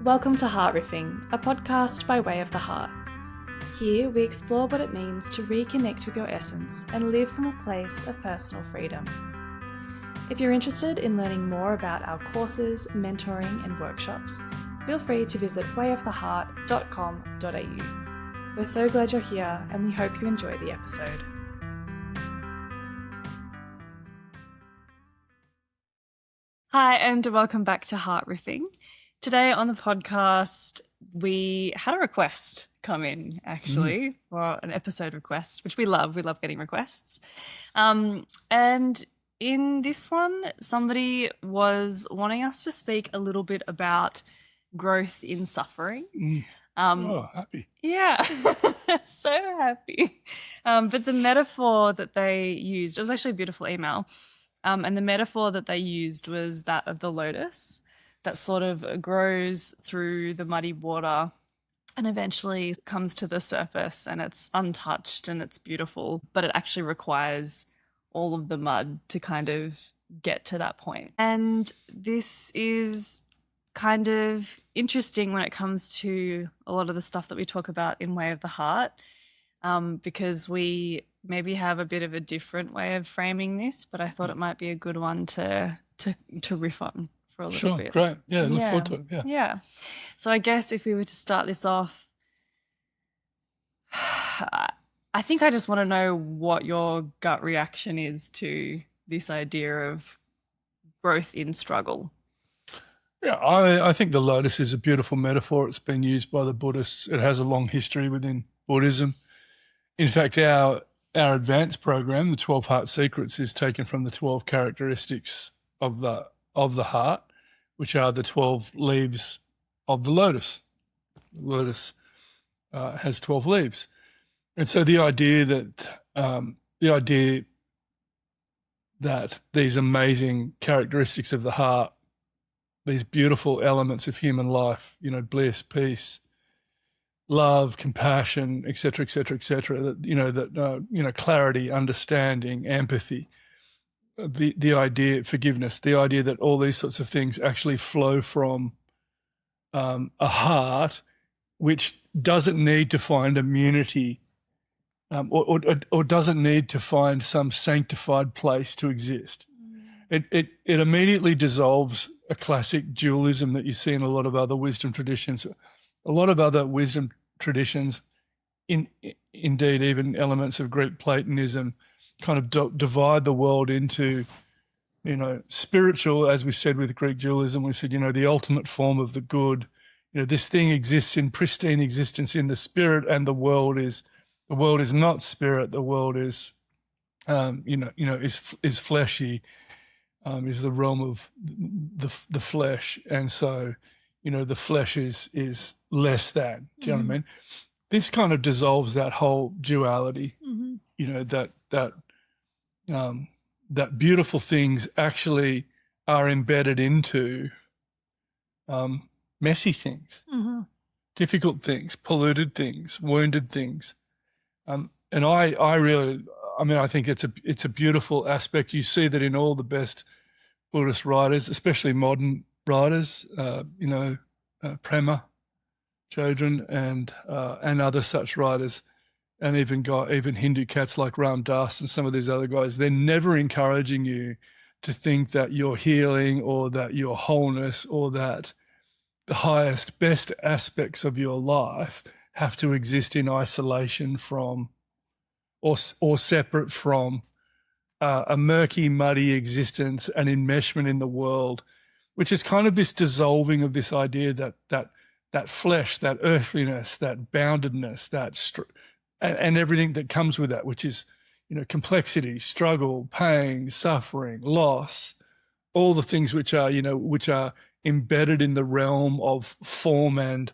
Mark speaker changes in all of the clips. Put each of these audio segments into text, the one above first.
Speaker 1: Welcome to Heart Riffing, a podcast by way of the heart. Here we explore what it means to reconnect with your essence and live from a place of personal freedom. If you're interested in learning more about our courses, mentoring and workshops, feel free to visit wayoftheheart.com.au. We're so glad you're here and we hope you enjoy the episode. Hi and welcome back to Heart Riffing. Today on the podcast, we had a request come in actually for an episode request, which we love. We love getting requests. And in this one, somebody was wanting us to speak a little bit about growth in suffering.
Speaker 2: Happy.
Speaker 1: Yeah, so happy. But the metaphor that they used, it was actually a beautiful email. And the metaphor that they used was that of the lotus that sort of grows through the muddy water and eventually comes to the surface and it's untouched and it's beautiful, but it actually requires all of the mud to kind of get to that point. And this is kind of interesting when it comes to a lot of the stuff that we talk about in Way of the Heart, because we maybe have a bit of a different way of framing this, but I thought it might be a good one to riff on for a little bit.
Speaker 2: Sure, great. Yeah, look forward to it.
Speaker 1: Yeah. So I guess if we were to start this off, I think I just want to know what your gut reaction is to this idea of growth in struggle.
Speaker 2: Yeah, I think the lotus is a beautiful metaphor. It's been used by the Buddhists. It has a long history within Buddhism. In fact, our advanced program, the 12 Heart Secrets, is taken from the 12 characteristics of the heart, which are the 12 leaves of the lotus. The lotus has 12 leaves. And so the idea that these amazing characteristics of the heart, these beautiful elements of human life, bliss, peace, love, compassion, et cetera, that clarity, understanding, empathy, the idea, forgiveness, the idea that all these sorts of things actually flow from a heart which doesn't need to find immunity or doesn't need to find some sanctified place to exist. It immediately dissolves a classic dualism that you see in a lot of other wisdom traditions. A lot of other wisdom traditions, indeed even elements of Greek Platonism, kind of divide the world into, spiritual, as we said with Greek dualism, we said, the ultimate form of the good. This thing exists in pristine existence in the spirit, and the world is not spirit. The world is, is fleshy, is the realm of the flesh, and so, the flesh is less than. Do you know what I mean? This kind of dissolves that whole duality. That beautiful things actually are embedded into messy things, difficult things, polluted things, wounded things. And I think it's a beautiful aspect. You see that in all the best Buddhist writers, especially modern writers, Prema Chodron and other such writers, and even Hindu cats like Ram Dass and some of these other guys. They're never encouraging you to think that your healing or that your wholeness or that the highest, best aspects of your life have to exist in isolation from or separate from a murky, muddy existence, an enmeshment in the world, which is kind of this dissolving of this idea that flesh, that earthliness, that boundedness, and everything that comes with that, which is, complexity, struggle, pain, suffering, loss, all the things which are embedded in the realm of form and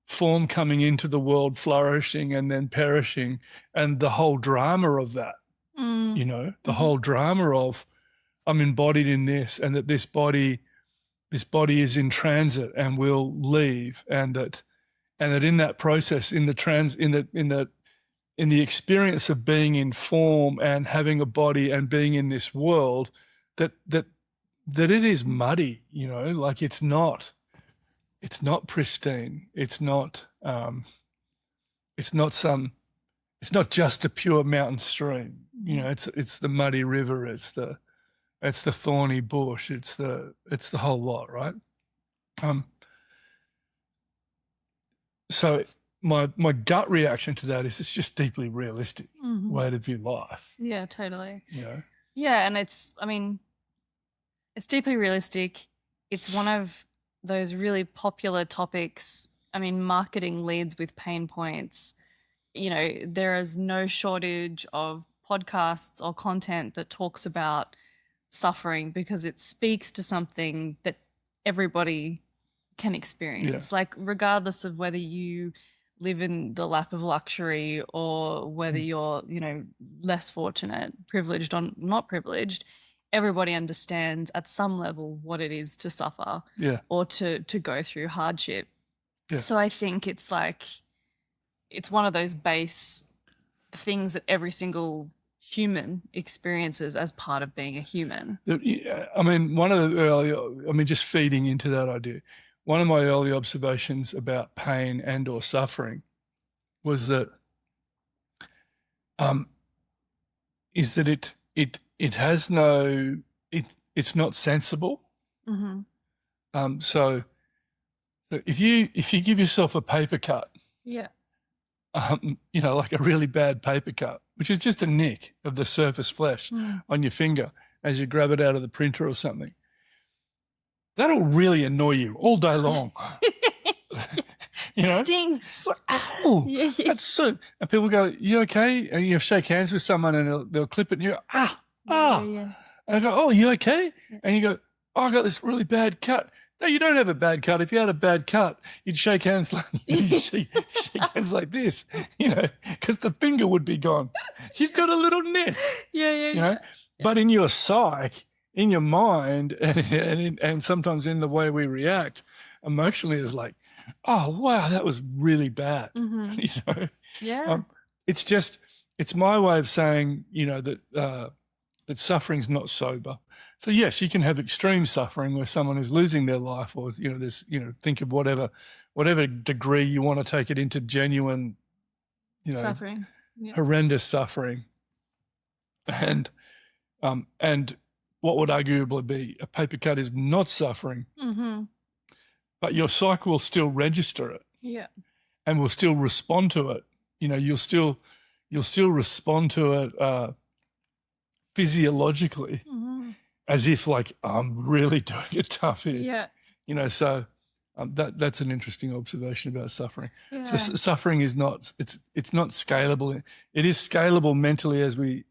Speaker 2: form coming into the world, flourishing and then perishing, and the whole drama of that, the whole drama of I'm embodied in this, and that this body is in transit and will leave, and that in that process, in the experience of being in form and having a body and being in this world, that it is muddy, like it's not it's not pristine. It's not it's not some it's not just a pure mountain stream. You know, it's the muddy river, it's the thorny bush, it's the whole lot, right? Um, so my gut reaction to that is it's just deeply realistic way to view life.
Speaker 1: Yeah, totally.
Speaker 2: You know?
Speaker 1: Yeah, and it's deeply realistic. It's one of those really popular topics. I mean, marketing leads with pain points. You know, there is no shortage of podcasts or content that talks about suffering because it speaks to something that everybody can experience.
Speaker 2: Yeah.
Speaker 1: Like, regardless of whether you live in the lap of luxury or whether you're, you know, less fortunate, privileged or not privileged, everybody understands at some level what it is to suffer or to go through hardship.
Speaker 2: Yeah.
Speaker 1: So I think it's like, it's one of those base things that every single human experiences as part of being a human.
Speaker 2: I mean, just feeding into that idea, one of my early observations about pain and or suffering was that is that it has no, it's not sensible. So if you give yourself a paper cut, you know, like a really bad paper cut, which is just a nick of the surface flesh on your finger as you grab it out of the printer or something, that'll really annoy you all day long. You know,
Speaker 1: stings.
Speaker 2: Ow, that's so. And people go, "You okay?" And you shake hands with someone, and they'll clip it, and you go, "Ah." And I go, "Oh, you okay?" And you go, "Oh, I got this really bad cut." No, you don't have a bad cut. If you had a bad cut, you'd shake hands like shake hands like this, you know, because the finger would be gone. She's got a little nick. You know, but in your psyche, in your mind, and sometimes in the way we react emotionally, is like, oh wow, that was really bad. You know, it's my way of saying, you know, that suffering's not sober. So yes, you can have extreme suffering where someone is losing their life, or, you know, there's, you know, think of whatever degree you want to take it into, genuine, you know,
Speaker 1: suffering,
Speaker 2: horrendous suffering, and what would arguably be a paper cut is not suffering, but your psyche will still register it, and will still respond to it. You know, you'll still respond to it physiologically. As if like, I'm really doing it tough here. You know, so that's an interesting observation about suffering. So suffering is not, it's not scalable. It is scalable mentally as we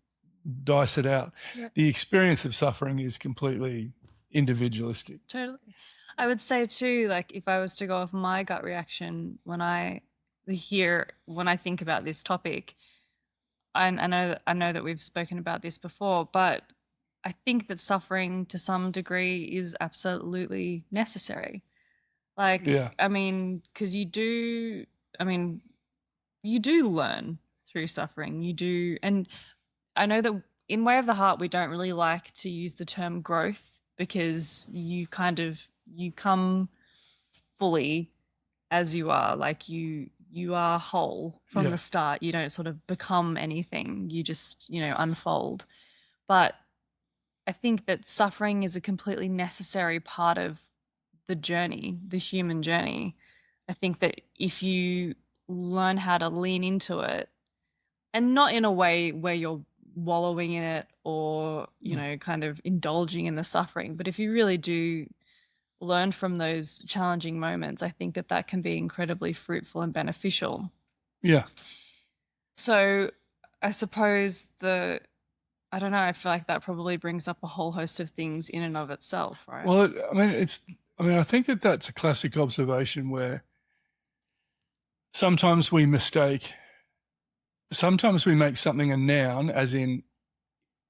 Speaker 2: dice it out. The experience of suffering is completely individualistic.
Speaker 1: Totally. I would say too, like, if I was to go off my gut reaction when I think about this topic, I know that we've spoken about this before, but I think that suffering to some degree is absolutely necessary. Like, I mean, because you do learn through suffering. You do. And I know that in Way of the Heart, we don't really like to use the term growth because you come fully as you are. Like, you are whole from the start. You don't sort of become anything. You just, you know, unfold. But I think that suffering is a completely necessary part of the journey, the human journey. I think that if you learn how to lean into it, and not in a way where you're wallowing in it or, you know, kind of indulging in the suffering, but if you really do learn from those challenging moments, I think that can be incredibly fruitful and beneficial. So I suppose I don't know, I feel like that probably brings up a whole host of things in and of itself, right?
Speaker 2: Well, I think that that's a classic observation where sometimes we make something a noun, as in,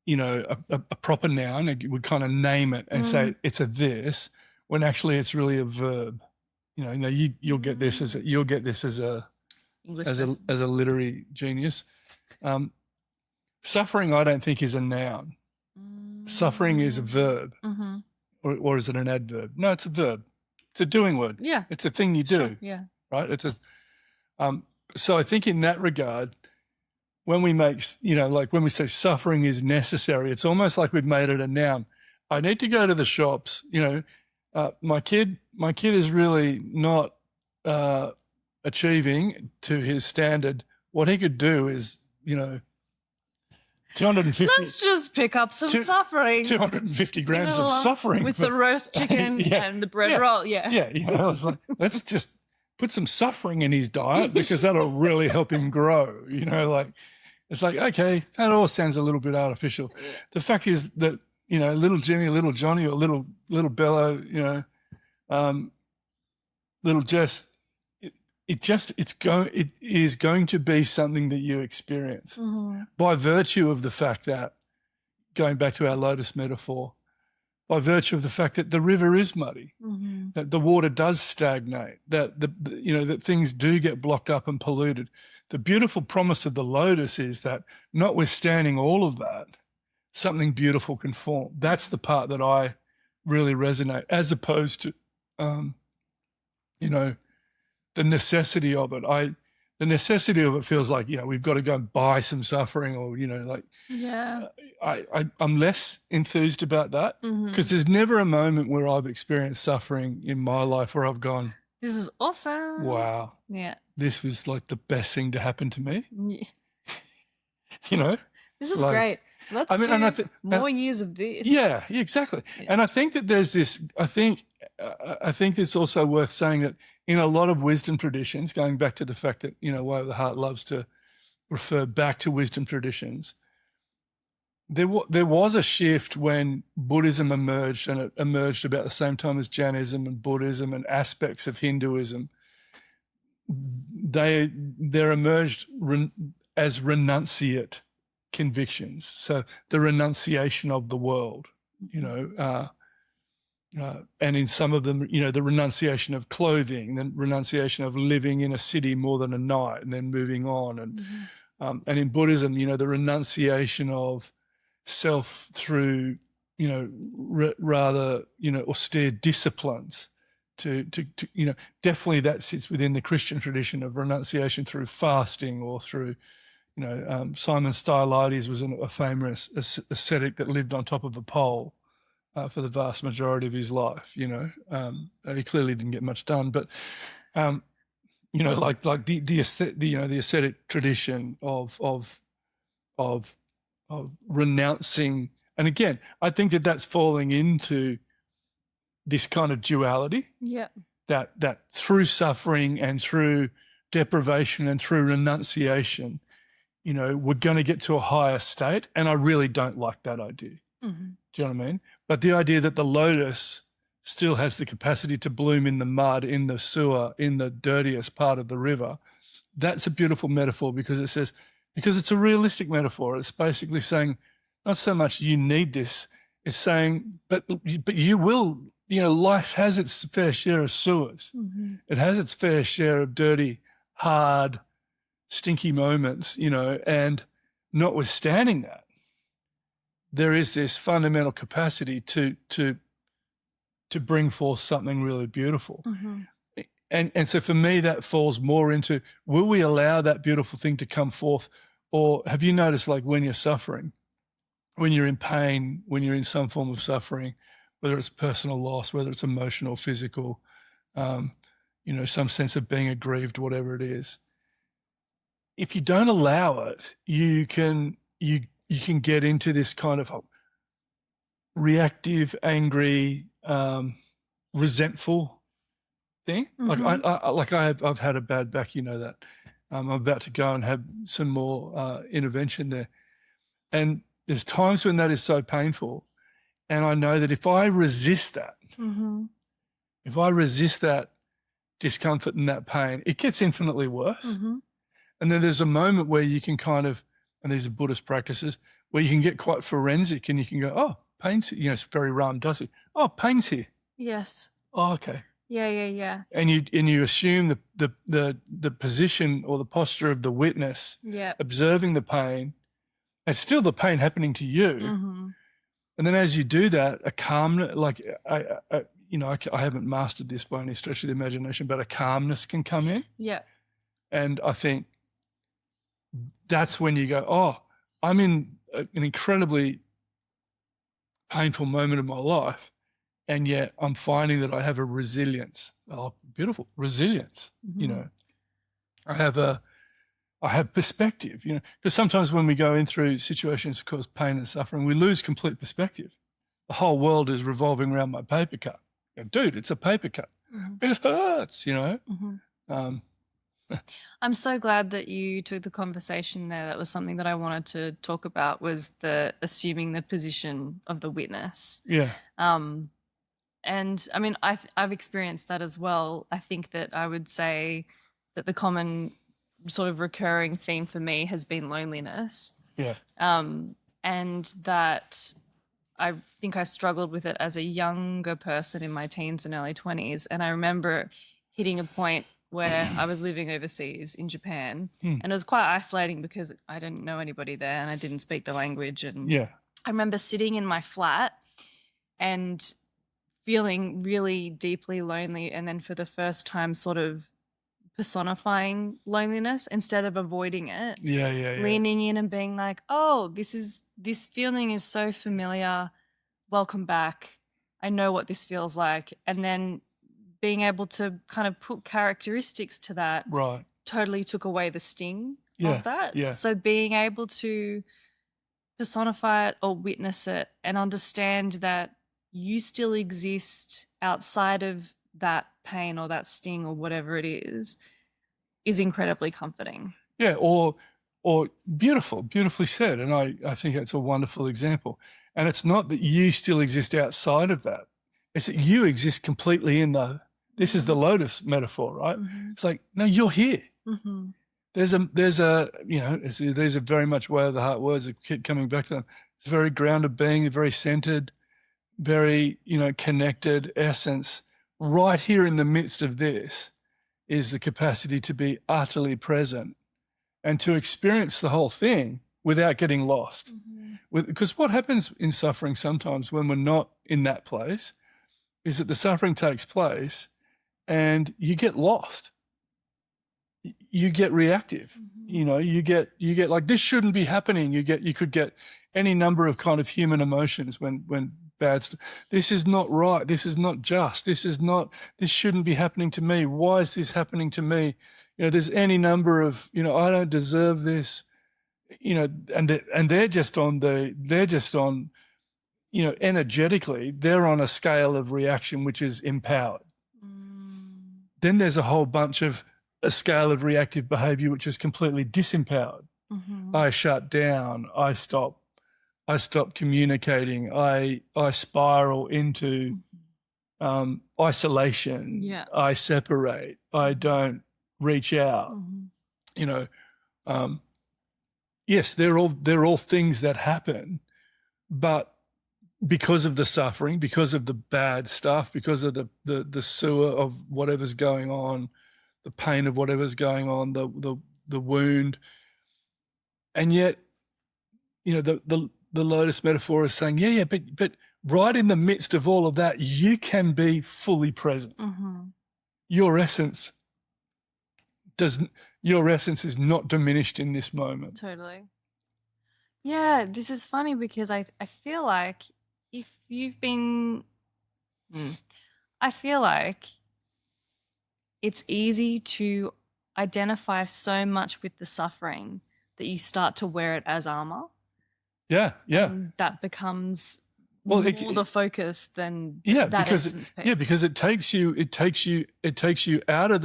Speaker 2: you know, a proper noun. You would kind of name it and say it's a this, when actually it's really a verb. You know, you'll get this as a literary genius. Suffering, I don't think, is a noun. Suffering is a verb. Or is it an adverb? No, it's a verb. It's a doing word.
Speaker 1: Yeah.
Speaker 2: It's a thing you do,
Speaker 1: Sure. Yeah.
Speaker 2: right? So I think in that regard, when we make, like when we say suffering is necessary, it's almost like we've made it a noun. I need to go to the shops. My kid is really not achieving to his standard. What he could do is, 250.
Speaker 1: Let's just pick up some suffering.
Speaker 2: 250 grams of suffering
Speaker 1: with the roast chicken and the bread roll. Yeah.
Speaker 2: Yeah. It's like, let's just put some suffering in his diet because that'll really help him grow. It's like, okay, that all sounds a little bit artificial. The fact is that, little Jimmy, little Johnny, or little Bello, little Jess, it is going to be something that you experience by virtue of the fact that, going back to our lotus metaphor, by virtue of the fact that the river is muddy, that the water does stagnate, that that things do get blocked up and polluted. The beautiful promise of the lotus is that, notwithstanding all of that, something beautiful can form. That's the part that I really resonate, as opposed to, the necessity of it. The necessity of it feels like, we've got to go and buy some suffering, or, I'm less enthused about that, because there's never a moment where I've experienced suffering in my life where I've gone,
Speaker 1: this is awesome.
Speaker 2: Wow.
Speaker 1: Yeah.
Speaker 2: This was like the best thing to happen to me.
Speaker 1: Yeah. This is great. Let's do more years of this.
Speaker 2: Yeah, exactly. Yeah. And I think that there's this, I think it's also worth saying that in a lot of wisdom traditions, going back to the fact that, Way of the Heart loves to refer back to wisdom traditions, there was a shift when Buddhism emerged, and it emerged about the same time as Jainism and Buddhism and aspects of Hinduism. There emerged as renunciate convictions. So the renunciation of the world, and in some of them, the renunciation of clothing, the renunciation of living in a city more than a night, and then moving on. And in Buddhism, the renunciation of self through, rather, austere disciplines. To definitely that sits within the Christian tradition of renunciation through fasting, or through, Simon Stylites was a famous ascetic that lived on top of a pole for the vast majority of his life. He clearly didn't get much done, but like the ascetic tradition of renouncing. And again, I think that's falling into this kind of duality.
Speaker 1: Yeah.
Speaker 2: That through suffering and through deprivation and through renunciation, we're going to get to a higher state. And I really don't like that idea. Do you know what I mean? But the idea that the lotus still has the capacity to bloom in the mud, in the sewer, in the dirtiest part of the river, that's a beautiful metaphor, because it's a realistic metaphor. It's basically saying, not so much you need this, it's saying, but you will, life has its fair share of sewers. It has its fair share of dirty, hard, stinky moments, and notwithstanding that, there is this fundamental capacity to bring forth something really beautiful. And so for me, that falls more into, will we allow that beautiful thing to come forth? Or have you noticed, like, when you're suffering, when you're in pain, when you're in some form of suffering, whether it's personal loss, whether it's emotional, physical, some sense of being aggrieved, whatever it is, if you don't allow it, you can get into this kind of reactive, angry, resentful thing. I've had a bad back, that. I'm about to go and have some more intervention there. And there's times when that is so painful. And I know that if I resist that, if I resist that discomfort and that pain, it gets infinitely worse. And then there's a moment where you can kind of, and these are Buddhist practices, where you can get quite forensic, and you can go, oh, pain's here. It's very Ram Dassi. Oh, pain's here.
Speaker 1: Yes.
Speaker 2: Oh, okay.
Speaker 1: Yeah.
Speaker 2: And you assume the position or the posture of the witness, observing the pain, and still the pain happening to you. And then as you do that, a calmness, like I haven't mastered this by any stretch of the imagination, but a calmness can come in.
Speaker 1: Yeah.
Speaker 2: And I think that's when you go, oh, I'm in an incredibly painful moment of my life, and yet I'm finding that I have a resilience. Oh, beautiful resilience.
Speaker 1: Mm-hmm.
Speaker 2: I have perspective, because sometimes when we go in through situations that cause pain and suffering, we lose complete perspective. The whole world is revolving around my paper cut. Dude, it's a paper cut. Mm-hmm. It hurts,
Speaker 1: Mm-hmm. I'm so glad that you took the conversation there. That was something that I wanted to talk about, was the assuming the position of the witness.
Speaker 2: Yeah.
Speaker 1: And I mean, I've experienced that as well. I think that I would say that the common sort of recurring theme for me has been loneliness.
Speaker 2: Yeah.
Speaker 1: And that I think I struggled with it as a younger person in my teens and early 20s. And I remember hitting a point where I was living overseas in Japan, and it was quite isolating because I didn't know anybody there and I didn't speak the language. And
Speaker 2: yeah.
Speaker 1: I remember sitting in my flat and feeling really deeply lonely, and then for the first time sort of personifying loneliness instead of avoiding it.
Speaker 2: Yeah.
Speaker 1: Leaning in and being like, oh, this feeling is so familiar. Welcome back. I know what this feels like. And then being able to kind of put characteristics to that
Speaker 2: right.
Speaker 1: totally took away the sting of that.
Speaker 2: Yeah.
Speaker 1: So being able to personify it or witness it and understand that you still exist outside of that pain or that sting or whatever it is incredibly comforting.
Speaker 2: Yeah, or beautifully said. And I think that's a wonderful example. And it's not that you still exist outside of that. It's that you exist completely in this is the lotus metaphor, right?
Speaker 1: Mm-hmm.
Speaker 2: It's like, no, you're here.
Speaker 1: Mm-hmm.
Speaker 2: These are very much way of the heart words. I keep coming back to them. It's a very grounded being, very centered, very, connected essence. Right here in the midst of this is the capacity to be utterly present and to experience the whole thing without getting lost. Mm-hmm. Because what happens in suffering sometimes when we're not in that place is that the suffering takes place and you get lost. You get reactive. Mm-hmm. You get like, this shouldn't be happening. You could get any number of kind of human emotions when bad stuff. This is not right. This is not just. This shouldn't be happening to me. Why is this happening to me? There's any number of, I don't deserve this, and they're just on, energetically, they're on a scale of reaction which is empowered. Then there's a whole bunch of a scale of reactive behavior which is completely disempowered. Mm-hmm. I shut down. I stop communicating. I spiral into isolation.
Speaker 1: Yeah.
Speaker 2: I separate. I don't reach out. Mm-hmm. Yes, they're all things that happen, but because of the suffering, because of the bad stuff, because of the sewer of whatever's going on, the pain of whatever's going on, the wound, and yet, the lotus metaphor is saying, but right in the midst of all of that, you can be fully present. Mm-hmm. Your essence is not diminished in this moment.
Speaker 1: Totally. Yeah, this is funny because I feel like if you've been, I feel like it's easy to identify so much with the suffering that you start to wear it as armor.
Speaker 2: Yeah.
Speaker 1: And that becomes more the focus than that essence piece.
Speaker 2: Yeah, because it takes you out of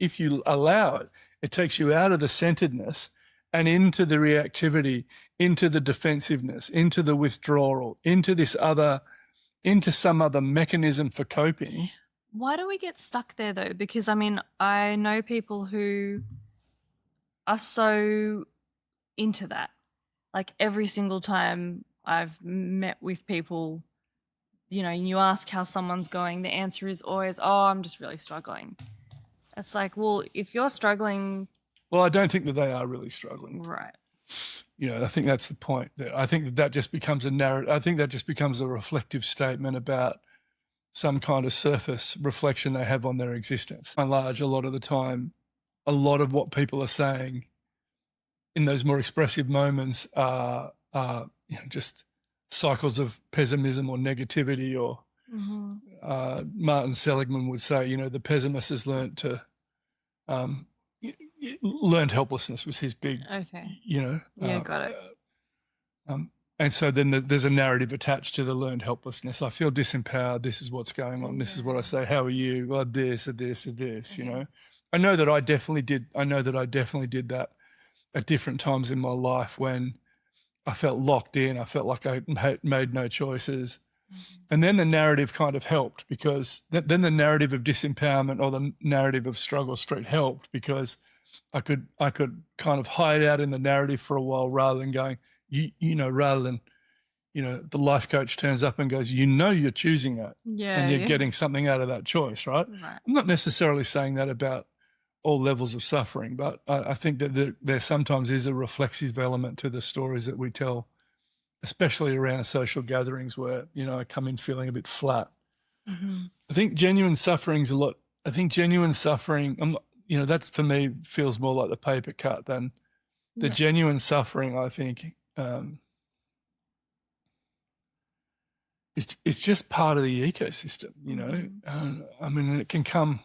Speaker 2: if you allow it, it takes you out of the centeredness and into the reactivity, into the defensiveness, into the withdrawal, into some other mechanism for coping.
Speaker 1: Why do we get stuck there though? Because I mean, I know people who are so into that. Like every single time I've met with people, you ask how someone's going, the answer is always, oh, I'm just really struggling. It's like, well, if you're struggling.
Speaker 2: Well, I don't think that they are really struggling.
Speaker 1: Right.
Speaker 2: I think that's the point. I think that just becomes a narrative. I think that just becomes a reflective statement about some kind of surface reflection they have on their existence. By and large, a lot of the time, a lot of what people are saying in those more expressive moments are just cycles of pessimism or negativity, or Martin Seligman would say, the pessimist has learned helplessness was his big,
Speaker 1: Got it.
Speaker 2: And so then there's a narrative attached to the learned helplessness. I feel disempowered. This is what's going on. This is what I say. How are you? Well, this or this or this, I know that I definitely did that at different times in my life when I felt locked in. I felt like I made no choices. And then the narrative kind of helped, because then the narrative of disempowerment or the narrative of struggle street helped, because I could kind of hide out in the narrative for a while rather than going, rather than, the life coach turns up and goes, you're choosing that, and you're getting something out of that choice, right? I'm not necessarily saying that about all levels of suffering, but I think that there sometimes is a reflexive element to the stories that we tell, especially around social gatherings where, I come in feeling a bit flat. I think genuine suffering's a lot. I think genuine suffering, that for me feels more like the paper cut than the genuine suffering. I think it's just part of the ecosystem, it can come.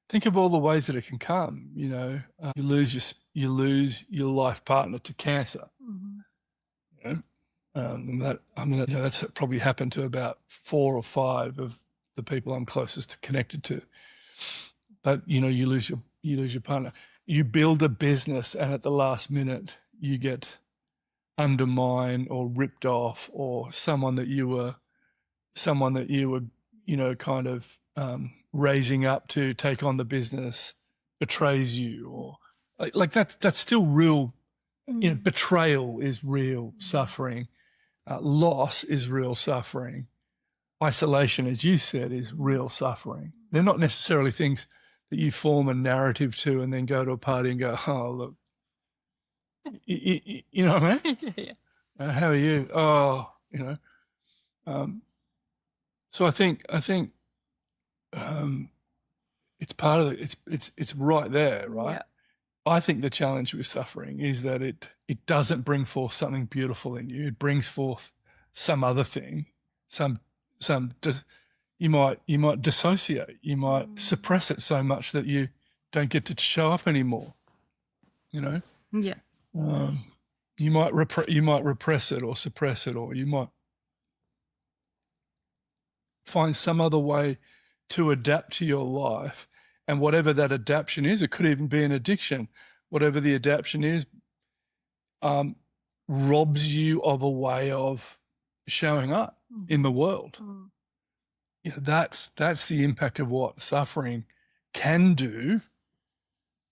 Speaker 2: Think of all the ways that it can come. You lose your life partner to cancer. That's probably happened to about 4 or 5 of the people I'm closest connected to. But you lose your partner. You build a business, and at the last minute you get undermined or ripped off, or someone that you were kind of raising up to take on the business betrays you, or like that's still real. Betrayal is real suffering. Loss is real suffering. Isolation, as you said, is real suffering. They're not necessarily things that you form a narrative to and then go to a party and go, oh, look, you know what I mean? How are you? Oh, so I think it's part of it. It's right there, right? Yeah. I think the challenge with suffering is that it doesn't bring forth something beautiful in you. It brings forth some other thing. You might dissociate. You might suppress it so much that you don't get to show up anymore. Yeah. You might repress it or suppress it, or you might find some other way to adapt to your life. And whatever that adaptation is, it could even be an addiction. Whatever the adaptation is, robs you of a way of showing up in the world. That's the impact of what suffering can do.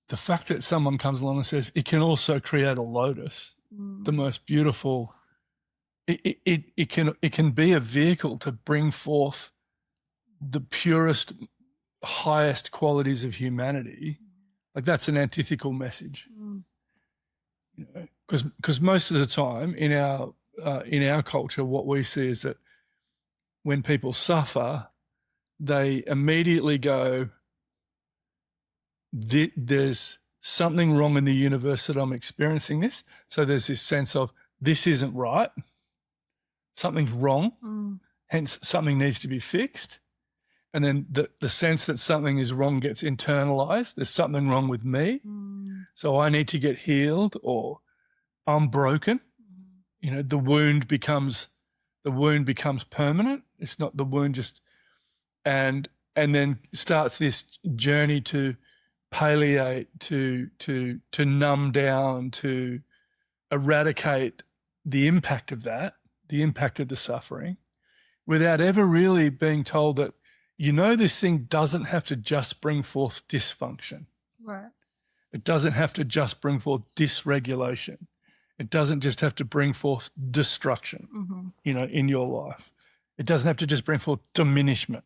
Speaker 2: The fact that someone comes along and says it can also create a lotus, the most beautiful. It can be a vehicle to bring forth the purest, highest qualities of humanity. Like, that's an antithetical message, because most of the time in our culture, what we see is that when people suffer, they immediately go, there's something wrong in the universe that I'm experiencing this. So there's this sense of, this isn't right, something's wrong, hence something needs to be fixed. And then the sense that something is wrong gets internalized. There's something wrong with me, so I need to get healed, or I'm broken. The wound becomes permanent. It's not the wound just, and then starts this journey to palliate, to numb down, to eradicate the impact of that, the impact of the suffering, without ever really being told that, this thing doesn't have to just bring forth dysfunction. Right. It doesn't have to just bring forth dysregulation. It doesn't just have to bring forth destruction, in your life. It doesn't have to just bring forth diminishment.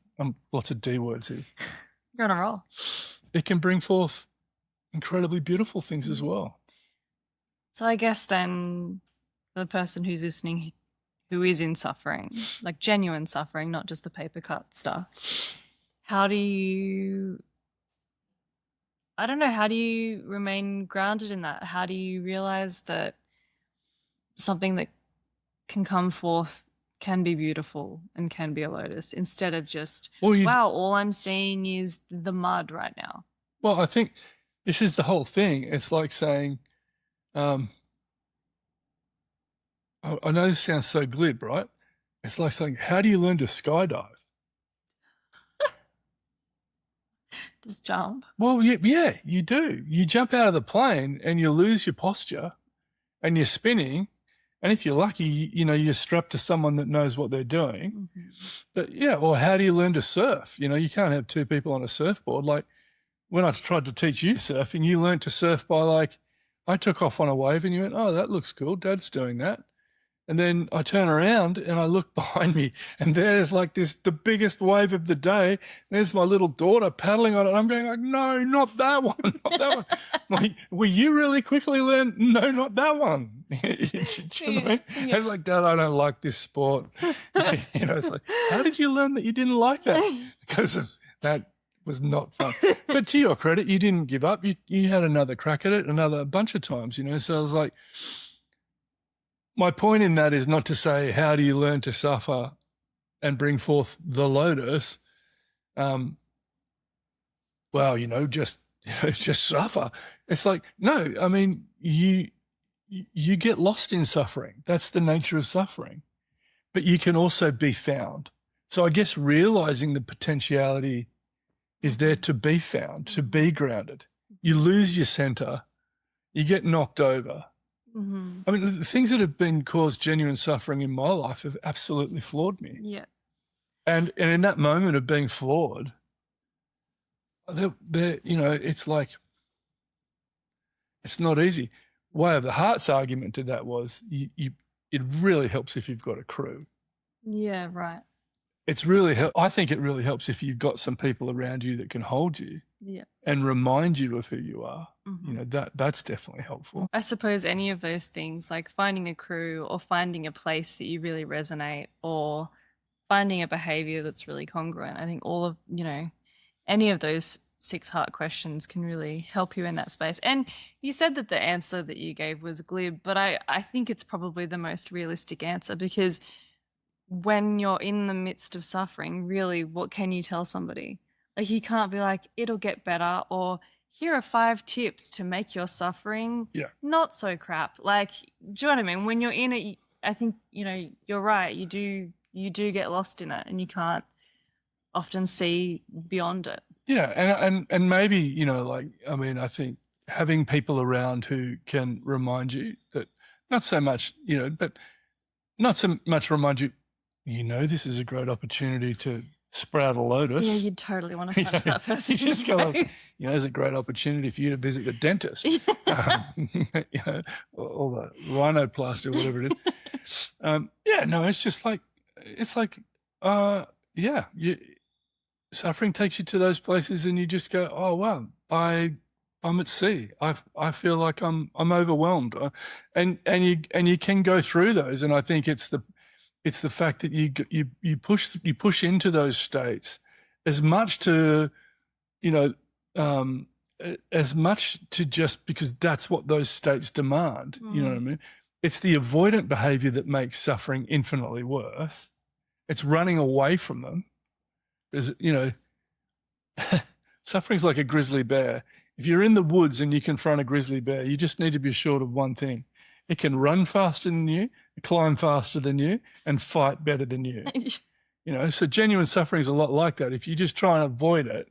Speaker 2: Lots of D words here.
Speaker 1: You're on a roll.
Speaker 2: It can bring forth incredibly beautiful things as well.
Speaker 1: So I guess then the person who's listening who is in suffering, like genuine suffering, not just the paper cut stuff, how do you, I don't know, how do you remain grounded in that? How do you realize that something that can come forth can be beautiful and can be a lotus instead of just,
Speaker 2: Well,
Speaker 1: wow, all I'm seeing is the mud right now?
Speaker 2: I think this is the whole thing. It's like saying, um, I know this sounds so glib, right? It's like saying, how do you learn to skydive?
Speaker 1: Just jump.
Speaker 2: Well, yeah, you do. You jump out of the plane and you lose your posture and you're spinning. And if you're lucky, you're strapped to someone that knows what they're doing.
Speaker 1: Mm-hmm.
Speaker 2: But yeah, or how do you learn to surf? You can't have two people on a surfboard. Like when I tried to teach you surfing, you learned to surf by like, I took off on a wave and you went, oh, that looks cool. Dad's doing that. And then I turn around and I look behind me and there's like the biggest wave of the day. There's my little daughter paddling on it. I'm going like, no, not that one, not that one. Like, will you really quickly learn? No, not that one. Do you know what I mean?
Speaker 1: Yeah.
Speaker 2: It's like, Dad, I don't like this sport. It's like, how did you learn that you didn't like that? Because that was not fun. But to your credit, you didn't give up. You had another crack at it, a bunch of times, So I was like, my point in that is not to say, how do you learn to suffer and bring forth the lotus? Just suffer. It's like, no, I mean, you get lost in suffering. That's the nature of suffering. But you can also be found. So I guess realizing the potentiality is there to be found, to be grounded. You lose your center, you get knocked over.
Speaker 1: Mm-hmm.
Speaker 2: I mean, the things that have been caused genuine suffering in my life have absolutely floored me.
Speaker 1: Yeah.
Speaker 2: And in that moment of being floored, it's like, it's not easy. Way of the heart's argument to that was it really helps if you've got a crew.
Speaker 1: Yeah, right.
Speaker 2: I think it really helps if you've got some people around you that can hold you.
Speaker 1: Yeah.
Speaker 2: And remind you of who you are.
Speaker 1: Mm-hmm.
Speaker 2: That's definitely helpful.
Speaker 1: I suppose any of those things, like finding a crew or finding a place that you really resonate or finding a behavior that's really congruent. I think all of, any of those 6 heart questions can really help you in that space. And you said that the answer that you gave was glib, but I think it's probably the most realistic answer, because when you're in the midst of suffering, really, what can you tell somebody? Like, you can't be like, it'll get better, or here are 5 tips to make your suffering not so crap. Like, do you know what I mean? When you're in it, I think, you're right. You do get lost in it and you can't often see beyond it.
Speaker 2: Yeah. And maybe, I think having people around who can remind you that, not so much, but not so much remind you, this is a great opportunity to sprout a lotus.
Speaker 1: Yeah, you'd totally want to punch that person.
Speaker 2: You just go like, it's a great opportunity for you to visit the dentist, or the rhinoplasty, or whatever it is. It's like, suffering takes you to those places, and you just go, oh wow, I'm at sea. I feel like I'm overwhelmed, and you can go through those, and I think it's the fact that you push into those states as much to, as much to just because that's what those states demand. You know what I mean? It's the avoidant behavior that makes suffering infinitely worse. It's running away from them. Because, suffering's like a grizzly bear. If you're in the woods and you confront a grizzly bear, you just need to be assured of one thing. It can run faster than you, climb faster than you, and fight better than you. So genuine suffering is a lot like that. If you just try and avoid it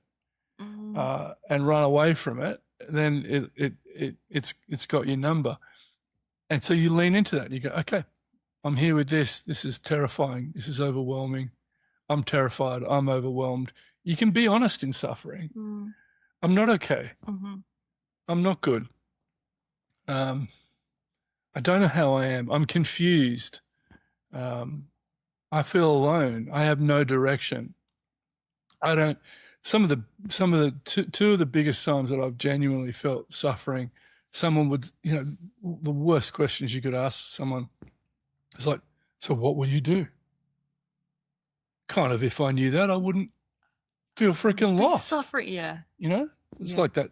Speaker 2: and run away from it, then it's got your number. And so you lean into that. You go, okay, I'm here with this. This is terrifying. This is overwhelming. I'm terrified. I'm overwhelmed. You can be honest in suffering. I'm not okay. I'm not good. I don't know how I am. I'm confused. I feel alone. I have no direction. Some of the two of the biggest times that I've genuinely felt suffering, someone would, the worst questions you could ask someone is like, So what will you do? Kind of, if I knew that, I wouldn't feel freaking
Speaker 1: Be
Speaker 2: lost.
Speaker 1: suffering, yeah.
Speaker 2: You know, it's
Speaker 1: Yeah.
Speaker 2: like that.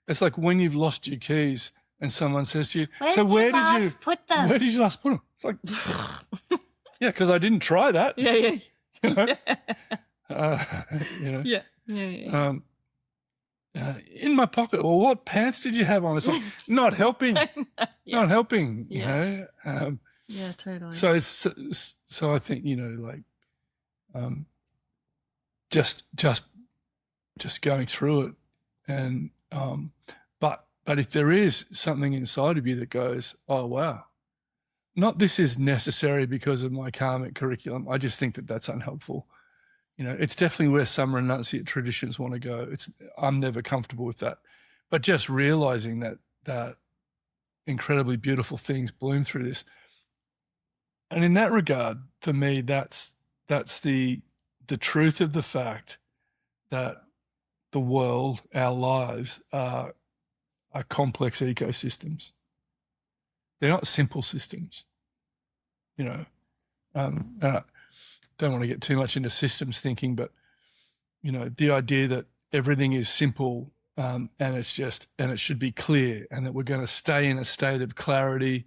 Speaker 2: It's like when you've lost your keys and someone says to you,
Speaker 1: Where did you last put them?
Speaker 2: where did you last put them? It's like, yeah, because I didn't try that.
Speaker 1: Yeah, yeah.
Speaker 2: You know? You know?
Speaker 1: Yeah. Yeah, yeah.
Speaker 2: In my pocket. Well, what pants did you have on? It's like not helping,
Speaker 1: Yeah.
Speaker 2: not helping. You
Speaker 1: Yeah.
Speaker 2: know.
Speaker 1: Yeah, totally.
Speaker 2: So I think, you know, like, just going through it, and but if there is something inside of you that goes, oh wow, not this is necessary because of my karmic curriculum. I just think that that's unhelpful. You know, it's definitely where some renunciate traditions want to go. I'm never comfortable with that, but just realizing that incredibly beautiful things bloom through this, and in that regard, for me, that's the truth of the fact that the world, our lives, are complex ecosystems. They're not simple systems, you know. And I don't want to get too much into systems thinking, but you know, the idea that everything is simple, and it should be clear, and that we're going to stay in a state of clarity,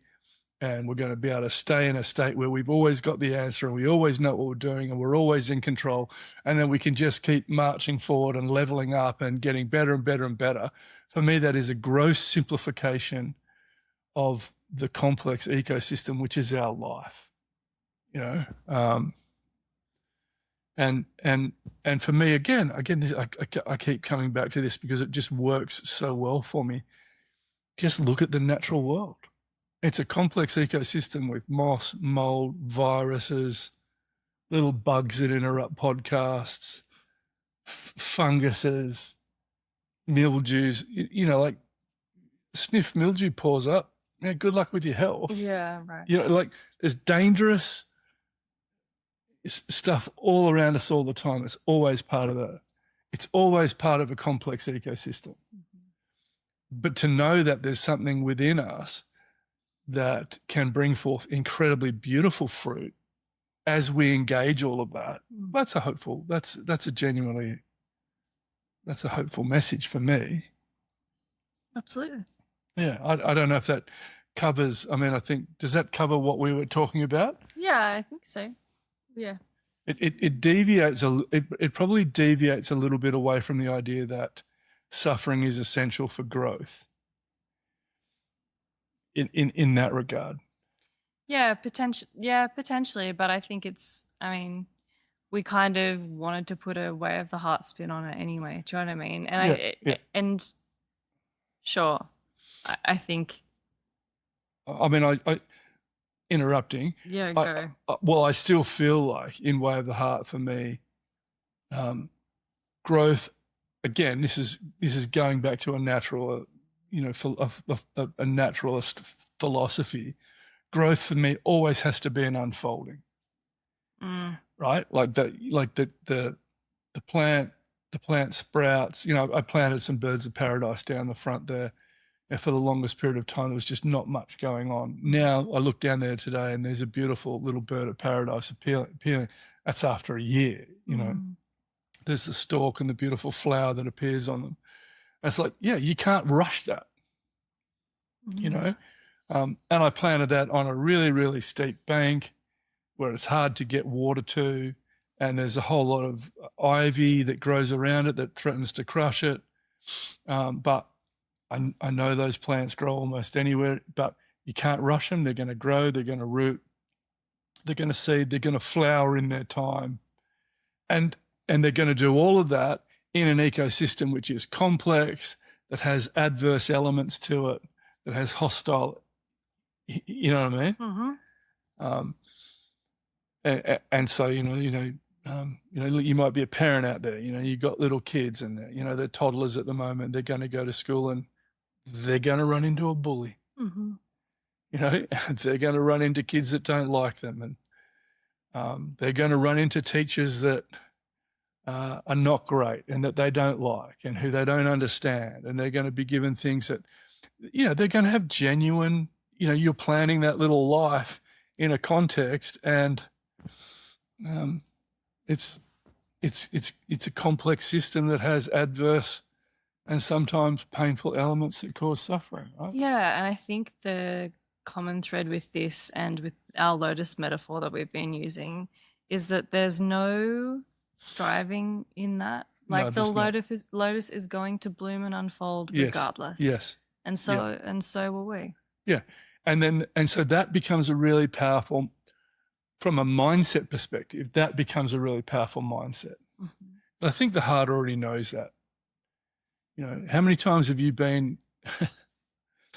Speaker 2: and we're going to be able to stay in a state where we've always got the answer and we always know what we're doing and we're always in control, and then we can just keep marching forward and leveling up and getting better and better and better. For me, that is a gross simplification of the complex ecosystem, which is our life, you know. And for me, again, I keep coming back to this because it just works so well for me. Just look at the natural world. It's a complex ecosystem with moss, mold, viruses, little bugs that interrupt podcasts, funguses, mildews. You know, like sniff mildew paws up. Yeah, good luck with your health.
Speaker 1: Yeah, right.
Speaker 2: You know, like there's dangerous stuff all around us all the time. It's always part of it's always part of a complex ecosystem.
Speaker 1: Mm-hmm.
Speaker 2: But to know that there's something within us that can bring forth incredibly beautiful fruit as we engage all of that, that's a hopeful message for me.
Speaker 1: Absolutely.
Speaker 2: Yeah, I don't know if that covers, I mean, I think, does that cover what we were talking about?
Speaker 1: Yeah, I think so. Yeah.
Speaker 2: It deviates, it probably deviates a little bit away from the idea that suffering is essential for growth in that regard.
Speaker 1: Yeah, potentially, but I think we kind of wanted to put a way of the heart spin on it anyway. Do you know what I mean? And and sure, I think.
Speaker 2: I mean, I interrupting.
Speaker 1: Yeah, go.
Speaker 2: Well, I still feel like in way of the heart for me, growth. Again, this is going back to a natural, you know, a naturalist philosophy. Growth for me always has to be an unfolding, right? Like the plant sprouts. You know, I planted some birds of paradise down the front there, and for the longest period of time, there was just not much going on. Now I look down there today, and there's a beautiful little bird of paradise appearing. That's after a year, you know. There's the stalk and the beautiful flower that appears on them. And it's like, yeah, you can't rush that, you know. And I planted that on a really, really steep bank where it's hard to get water to, and there's a whole lot of ivy that grows around it that threatens to crush it. But I know those plants grow almost anywhere, but you can't rush them. They're going to grow, they're going to root, they're going to seed, they're going to flower in their time. And they're going to do all of that in an ecosystem which is complex, that has adverse elements to it, that has hostile, you know what I mean? And so, you know, you might be a parent out there, you know, you've got little kids and, you know, they're toddlers at the moment, they're going to go to school and they're going to run into a bully. You know, they're going to run into kids that don't like them, and they're going to run into teachers that are not great and that they don't like and who they don't understand, and they're going to be given things that, you know, they're going to have genuine, you know, you're planning that little life in a context, and it's a complex system that has adverse and sometimes painful elements that cause suffering, right?
Speaker 1: Yeah, and I think the common thread with this and with our lotus metaphor that we've been using is that there's no striving in that.
Speaker 2: No,
Speaker 1: Like the
Speaker 2: there's not.
Speaker 1: lotus is going to bloom and unfold
Speaker 2: Yes,
Speaker 1: regardless.
Speaker 2: yes,
Speaker 1: And so will we.
Speaker 2: yeah. And so that becomes a really powerful, from a mindset perspective, that becomes a really powerful mindset.
Speaker 1: Mm-hmm.
Speaker 2: But I think the heart already knows that. How many times have you been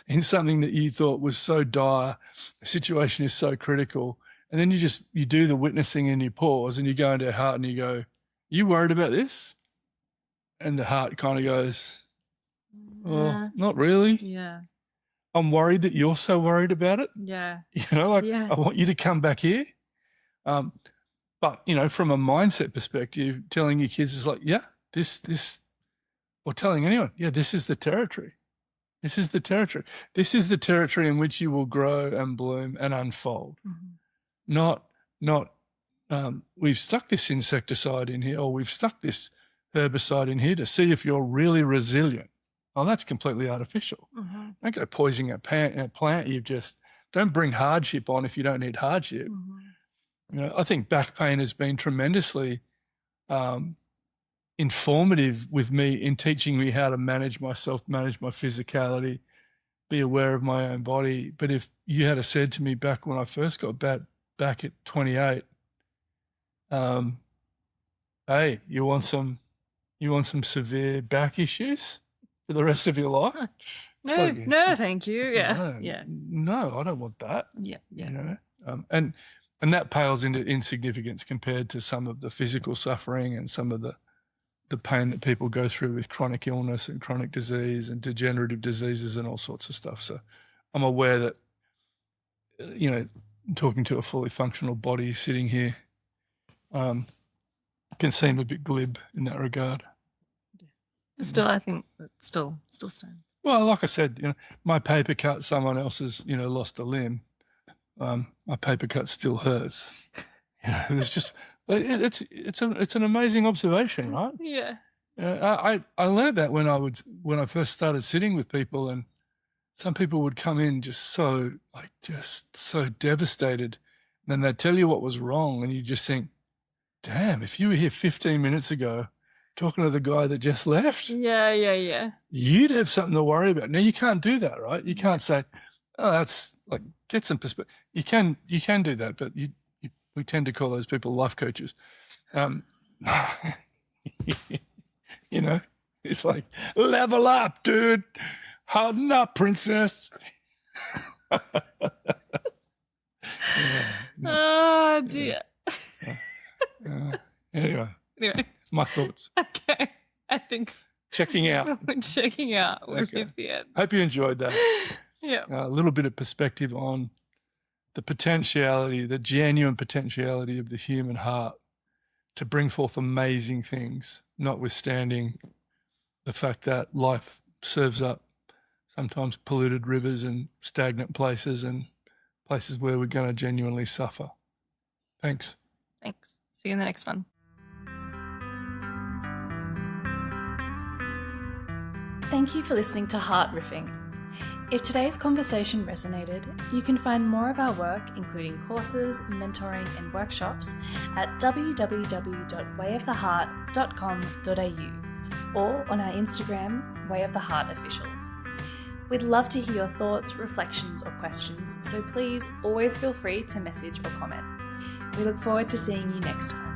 Speaker 2: in something that you thought was so dire, the situation is so critical, and then you do the witnessing and you pause and you go into your heart and you go, you worried about this? And the heart kind of goes, oh, not really.
Speaker 1: Yeah.
Speaker 2: I'm worried that you're so worried about it.
Speaker 1: Yeah.
Speaker 2: I want you to come back here. But, from a mindset perspective, telling your kids is like, yeah, this, or telling anyone, yeah, this is the territory. This is the territory. This is the territory in which you will grow and bloom and unfold. Mm-hmm. Not, we've stuck this insecticide in here, or we've stuck this herbicide in here to see if you're really resilient. Oh, that's completely artificial. Mm-hmm. Don't go poisoning a plant. Don't bring hardship on if you don't need hardship. Mm-hmm. I think back pain has been tremendously informative with me in teaching me how to manage myself, manage my physicality, be aware of my own body. But if you had said to me back when I first got back at 28, hey, you want some severe back issues for the rest of your life?
Speaker 1: No, thank you. Yeah.
Speaker 2: No, I don't want that.
Speaker 1: Yeah.
Speaker 2: And that pales into insignificance compared to some of the physical suffering and some of the pain that people go through with chronic illness and chronic disease and degenerative diseases and all sorts of stuff. So I'm aware that, talking to a fully functional body sitting here can seem a bit glib in that regard.
Speaker 1: Still, I think it still stands.
Speaker 2: Well, like I said, my paper cut, someone else's, lost a limb. My paper cut still hurts. It's just, it's an amazing observation, right?
Speaker 1: Yeah.
Speaker 2: I learned that when I first started sitting with people, and some people would come in just so devastated, and then they'd tell you what was wrong, and you just think, damn, if you were here 15 minutes ago talking to the guy that just left,
Speaker 1: yeah,
Speaker 2: you'd have something to worry about. Now you can't do that, right? You can't say, oh, that's like, get some perspective. You can do that, but we tend to call those people life coaches. It's like, level up, dude. Harden up, princess.
Speaker 1: Oh, dear.
Speaker 2: Anyway, my thoughts.
Speaker 1: Okay. I think
Speaker 2: checking out.
Speaker 1: We're checking out. We're at the end.
Speaker 2: Hope you enjoyed that.
Speaker 1: Yeah.
Speaker 2: A little bit of perspective on the potentiality, the genuine potentiality of the human heart to bring forth amazing things, notwithstanding the fact that life serves up sometimes polluted rivers and stagnant places and places where we're going to genuinely suffer. Thanks.
Speaker 1: See you in the next one. Thank you for listening to Heart Riffing. If today's conversation resonated, you can find more of our work, including courses, mentoring, and workshops, at www.wayoftheheart.com.au or on our Instagram, Way of the Heart Official. We'd love to hear your thoughts, reflections, or questions, so please always feel free to message or comment. We look forward to seeing you next time.